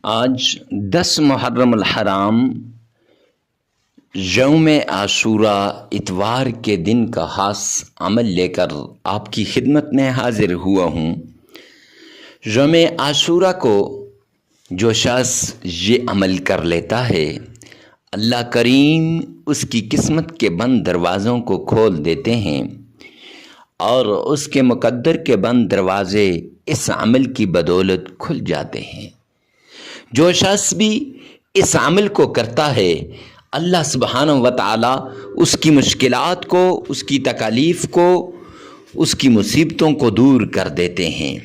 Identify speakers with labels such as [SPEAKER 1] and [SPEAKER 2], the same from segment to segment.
[SPEAKER 1] آج 10 محرم الحرام یوم عاشورہ اتوار کے دن کا خاص عمل لے کر آپ کی خدمت میں حاضر ہوا ہوں۔ یوم عاشورہ کو جو شخص یہ عمل کر لیتا ہے، اللہ کریم اس کی قسمت کے بند دروازوں کو کھول دیتے ہیں اور اس کے مقدر کے بند دروازے اس عمل کی بدولت کھل جاتے ہیں۔ جو شخص بھی اس عمل کو کرتا ہے، اللہ سبحانہ و تعالی اس کی مشکلات کو، اس کی تکالیف کو، اس کی مصیبتوں کو دور کر دیتے ہیں۔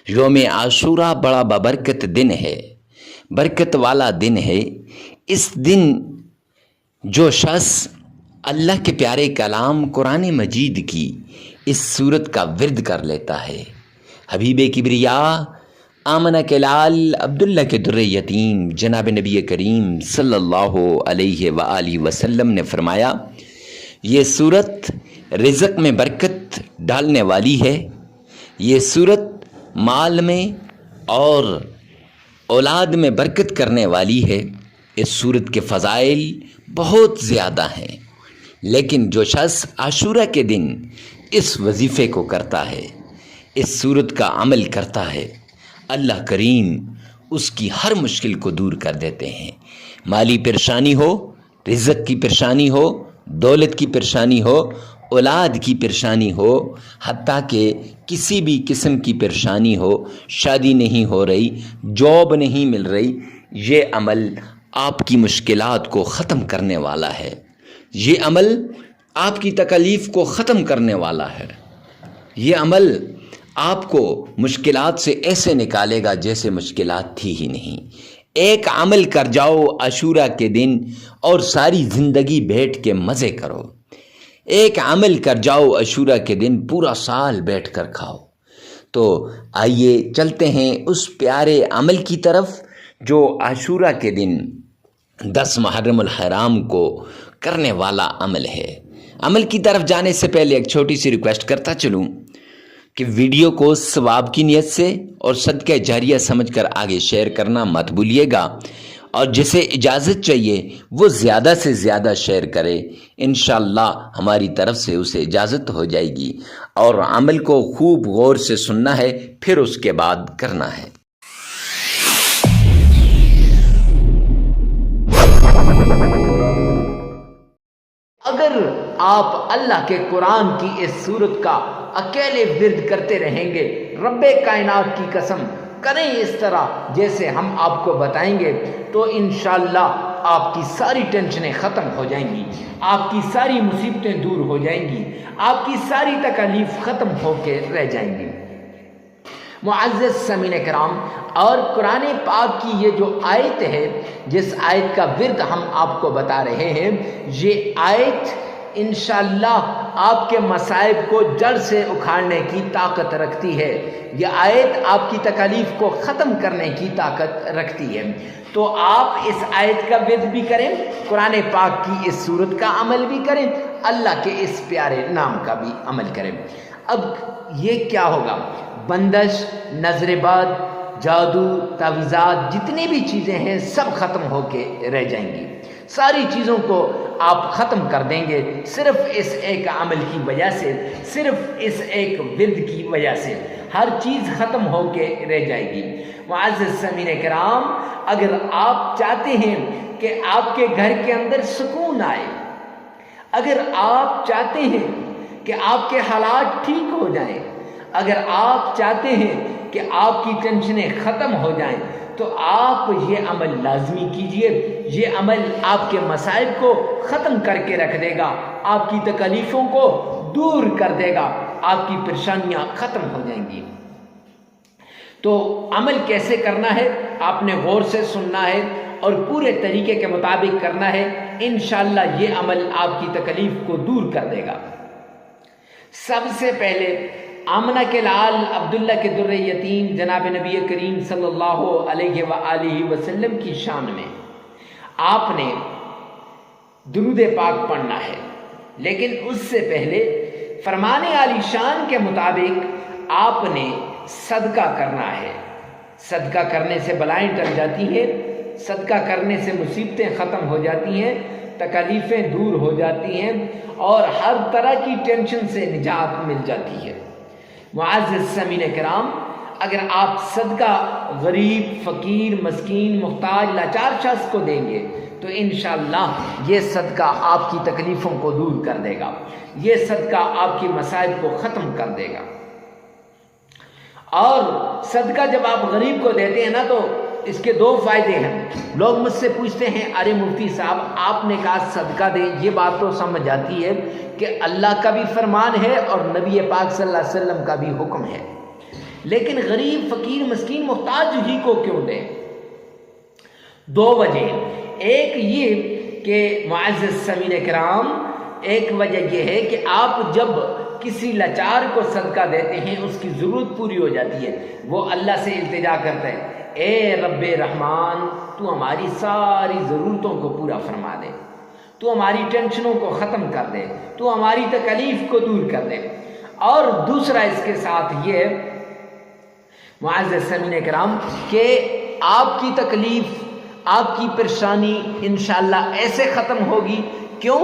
[SPEAKER 1] یوم عاشورہ بڑا بابرکت دن ہے، برکت والا دن ہے۔ اس دن جو شخص اللہ کے پیارے کلام قرآن مجید کی اس سورت کا ورد کر لیتا ہے، حبیب کبریا آمنہ کے لال عبداللہ کے در یتیم جناب نبی کریم صلی اللہ علیہ وآلہ وسلم نے فرمایا، یہ سورت رزق میں برکت ڈالنے والی ہے، یہ سورت مال میں اور اولاد میں برکت کرنے والی ہے۔ اس سورت کے فضائل بہت زیادہ ہیں، لیکن جو شخص عاشورہ کے دن اس وظیفے کو کرتا ہے، اس سورت کا عمل کرتا ہے، اللہ کریم اس کی ہر مشکل کو دور کر دیتے ہیں۔ مالی پریشانی ہو، رزق کی پریشانی ہو، دولت کی پریشانی ہو، اولاد کی پریشانی ہو، حتیٰ کہ کسی بھی قسم کی پریشانی ہو، شادی نہیں ہو رہی، جاب نہیں مل رہی، یہ عمل آپ کی مشکلات کو ختم کرنے والا ہے، یہ عمل آپ کی تکالیف کو ختم کرنے والا ہے، یہ عمل آپ کو مشکلات سے ایسے نکالے گا جیسے مشکلات تھی ہی نہیں۔ ایک عمل کر جاؤ عاشورہ کے دن اور ساری زندگی بیٹھ کے مزے کرو۔ ایک عمل کر جاؤ عاشورہ کے دن، پورا سال بیٹھ کر کھاؤ۔ تو آئیے چلتے ہیں اس پیارے عمل کی طرف جو عاشورہ کے دن 10 محرم الحرام کو کرنے والا عمل ہے۔ عمل کی طرف جانے سے پہلے ایک چھوٹی سی ریکویسٹ کرتا چلوں کہ ویڈیو کو ثواب کی نیت سے اور صدقہ جاریہ سمجھ کر آگے شیئر کرنا مت بھولیے گا، اور جسے اجازت چاہیے وہ زیادہ سے زیادہ شیئر کرے، انشاءاللہ ہماری طرف سے اسے اجازت ہو جائے گی۔ اور عمل کو خوب غور سے سننا ہے، پھر اس کے بعد کرنا ہے۔ اگر آپ اللہ کے قرآن کی اس سورت کا اکیلے ورد کرتے رہیں گے، رب کائنات کی قسم کریں اس طرح جیسے ہم آپ کو بتائیں گے، تو انشاءاللہ آپ کی ساری ٹینشنیں ختم ہو جائیں گی، آپ کی ساری مصیبتیں دور ہو جائیں گی، آپ کی ساری تکالیف ختم ہو کے رہ جائیں گی۔ معزز سامعین کرام، اور قرآن پاک کی یہ جو آیت ہے، جس آیت کا ورد ہم آپ کو بتا رہے ہیں، یہ آیت انشاءاللہ آپ کے مصائب کو جڑ سے اکھاڑنے کی طاقت رکھتی ہے، یہ آیت آپ کی تکالیف کو ختم کرنے کی طاقت رکھتی ہے۔ تو آپ اس آیت کا ورد بھی کریں، قرآن پاک کی اس سورت کا عمل بھی کریں، اللہ کے اس پیارے نام کا بھی عمل کریں۔ اب یہ کیا ہوگا؟ بندش، نظر بد، جادو، تعویذات، جتنی بھی چیزیں ہیں سب ختم ہو کے رہ جائیں گی، ساری چیزوں کو آپ ختم کر دیں گے صرف اس ایک عمل کی وجہ سے، صرف اس ایک ورد کی وجہ سے، ہر چیز ختم ہو کے رہ جائے گی۔ معزز سامعین کرام، اگر آپ چاہتے ہیں کہ آپ کے گھر کے اندر سکون آئے، اگر آپ چاہتے ہیں کہ آپ کے حالات ٹھیک ہو جائیں، اگر آپ چاہتے ہیں کہ آپ کی ٹینشنیں ختم ہو جائیں، تو آپ یہ عمل لازمی کیجئے۔ یہ عمل آپ کے مصائب کو ختم کر کے رکھ دے گا، آپ کی تکالیفوں کو دور کر دے گا، آپ کی پریشانیاں ختم ہو جائیں گی۔ تو عمل کیسے کرنا ہے؟ آپ نے غور سے سننا ہے اور پورے طریقے کے مطابق کرنا ہے، انشاءاللہ یہ عمل آپ کی تکالیف کو دور کر دے گا۔ سب سے پہلے آمنہ کے لال عبداللہ کے در یتیم جناب نبی کریم صلی اللہ علیہ وآلہ وسلم کی شان میں آپ نے درود پاک پڑھنا ہے، لیکن اس سے پہلے فرمان عالی شان کے مطابق آپ نے صدقہ کرنا ہے۔
[SPEAKER 2] صدقہ کرنے سے بلائیں ٹل جاتی ہیں، صدقہ کرنے سے مصیبتیں ختم ہو جاتی ہیں، تکالیفیں دور ہو جاتی ہیں اور ہر طرح کی ٹینشن سے نجات مل جاتی ہے۔ معزز سامعین کرام، اگر آپ صدقہ غریب، فقیر، مسکین، محتاج، لاچار شخص کو دیں گے تو انشاءاللہ یہ صدقہ آپ کی تکلیفوں کو دور کر دے گا، یہ صدقہ آپ کی مسائل کو ختم کر دے گا۔ اور صدقہ جب آپ غریب کو دیتے ہیں نا تو اس کے دو فائدے ہیں۔ لوگ مجھ سے پوچھتے ہیں، ارے مفتی صاحب آپ نے کہا صدقہ دیں، یہ بات تو سمجھ آتی ہے کہ اللہ کا بھی فرمان ہے اور نبی پاک صلی اللہ علیہ وسلم کا بھی حکم ہے، لیکن غریب، فقیر، مسکین، محتاج ہی کو کیوں دیں؟ دو وجہ۔ ایک یہ کہ معزز سامعین کرام، ایک وجہ یہ ہے کہ آپ جب کسی لاچار کو صدقہ دیتے ہیں اس کی ضرورت پوری ہو جاتی ہے، وہ اللہ سے التجا کرتا ہے، اے رب رحمان تو ہماری ساری ضرورتوں کو پورا فرما دے، تو ہماری ٹینشنوں کو ختم کر دے، تو ہماری تکلیف کو دور کر دے۔ اور دوسرا اس کے ساتھ یہ معزز سامعین کرام کہ آپ کی تکلیف، آپ کی پریشانی انشاءاللہ ایسے ختم ہوگی۔ کیوں؟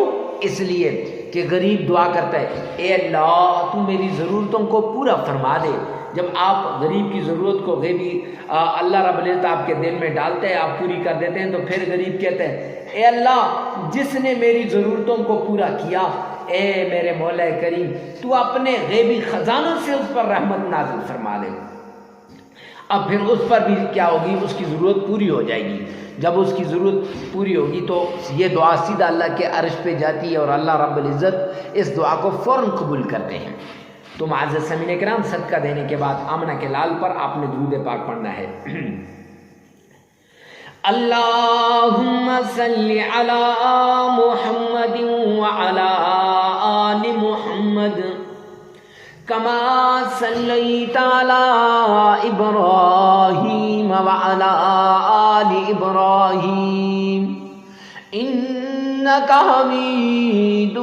[SPEAKER 2] اس لیے کہ غریب دعا کرتا ہے، اے اللہ تو میری ضرورتوں کو پورا فرما دے۔ جب آپ غریب کی ضرورت کو غیبی اللہ رب العزت آپ کے دل میں ڈالتے ہیں، آپ پوری کر دیتے ہیں، تو پھر غریب کہتے ہیں، اے اللہ جس نے میری ضرورتوں کو پورا کیا، اے میرے مولا کریم تو اپنے غیبی خزانوں سے اس پر رحمت نازل فرما دے۔ اب پھر اس پر بھی کیا ہوگی؟ اس کی ضرورت پوری ہو جائے گی۔ جب اس کی ضرورت پوری ہوگی تو یہ دعا سیدھا اللہ کے عرش پہ جاتی ہے اور اللہ رب العزت اس دعا کو فوراً قبول کرتے ہیں۔ تو معزز سامعین کرام، صدقہ دینے کے بعد آمنہ کے لال پر آپ نے درود پاک پڑھنا ہے۔ اللہم صلی علی محمد وعلی آل محمد کما صلیت علی ابراہیم وعلی آل ابراہیم انک حمید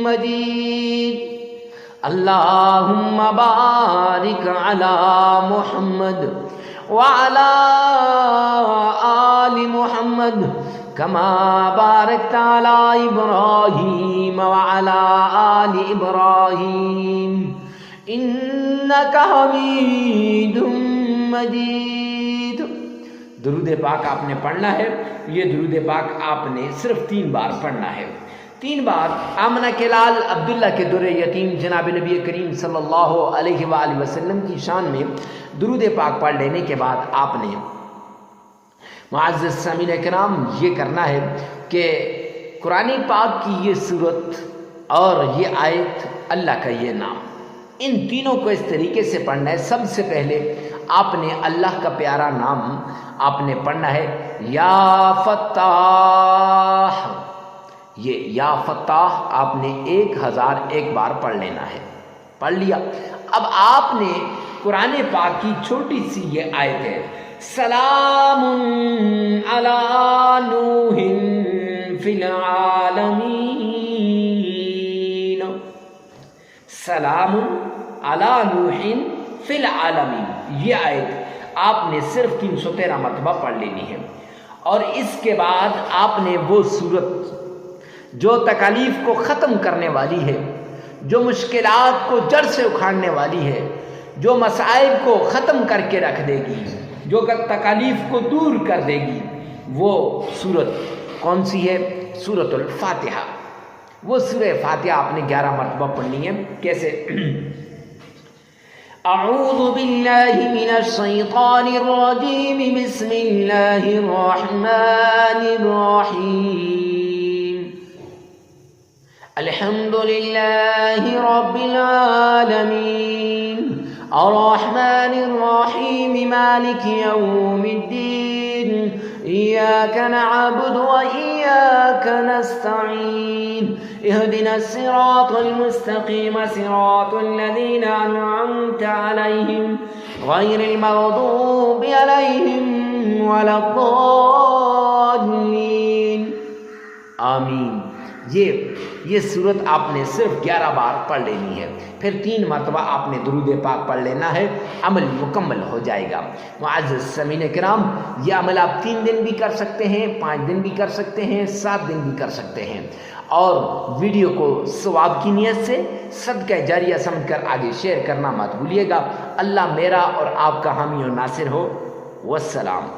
[SPEAKER 2] مجید۔ اللہم بارک علی محمد وعلی آل محمد کما بارکت علی ابراہیم وعلی آل ابراہیم انک حمید مجید۔ درود پاک آپ نے پڑھنا ہے۔ یہ درود پاک آپ نے صرف 3 بار پڑھنا ہے۔ 3 بار آمنہ کے لال عبداللہ کے در یتیم جناب نبی کریم صلی اللہ علیہ وآلہ وسلم کی شان میں درود پاک پڑھ لینے کے بعد آپ نے معزز سامعین کرام یہ کرنا ہے کہ قرآن پاک کی یہ صورت اور یہ آیت، اللہ کا یہ نام، ان تینوں کو اس طریقے سے پڑھنا ہے۔ سب سے پہلے آپ نے اللہ کا پیارا نام آپ نے پڑھنا ہے، یا فتاح۔ یہ یا فتاح آپ نے 1001 بار پڑھ لینا ہے۔ پڑھ لیا؟ اب آپ نے قرآن پاک کی چھوٹی سی یہ آیت ہے، سلام علی نوح فی العالمین، سلام علی نوح فی العالمین، یہ آیت آپ نے صرف 313 مرتبہ پڑھ لینی ہے۔ اور اس کے بعد آپ نے وہ سورت جو تکالیف کو ختم کرنے والی ہے، جو مشکلات کو جڑ سے اکھاڑنے والی ہے، جو مسائل کو ختم کر کے رکھ دے گی، جو تکالیف کو دور کر دے گی، وہ سورت کون سی ہے؟ سورۃ الفاتحہ۔ وہ سورہ فاتحہ آپ نے 11 مرتبہ پڑھنی ہے۔ کیسے؟ اعوذ باللہ من الشیطان الرجیم، بسم اللہ الرحمن الرحیم، الحمد للہ رب العالمین، الرحمن الرحیم، مالک یوم الدین، ایاک نعبد وإیاک نستعین، اهدنا الصراط المستقیم، صراط الذین انعمت علیہم غیر المغضوب علیہم ولا الضالین، آمین۔ یہ صورت آپ نے صرف 11 بار پڑھ لینی ہے، پھر 3 مرتبہ آپ نے درود پاک پڑھ لینا ہے، عمل مکمل ہو جائے گا۔ معزز سامعین کرام، یہ عمل آپ 3 دن بھی کر سکتے ہیں، 5 دن بھی کر سکتے ہیں، 7 دن بھی کر سکتے ہیں، اور ویڈیو کو ثواب کی نیت سے صدقہ جاریہ سمجھ کر آگے شیئر کرنا مت بھولیے گا۔ اللہ میرا اور آپ کا حامی و ناصر ہو۔ والسلام۔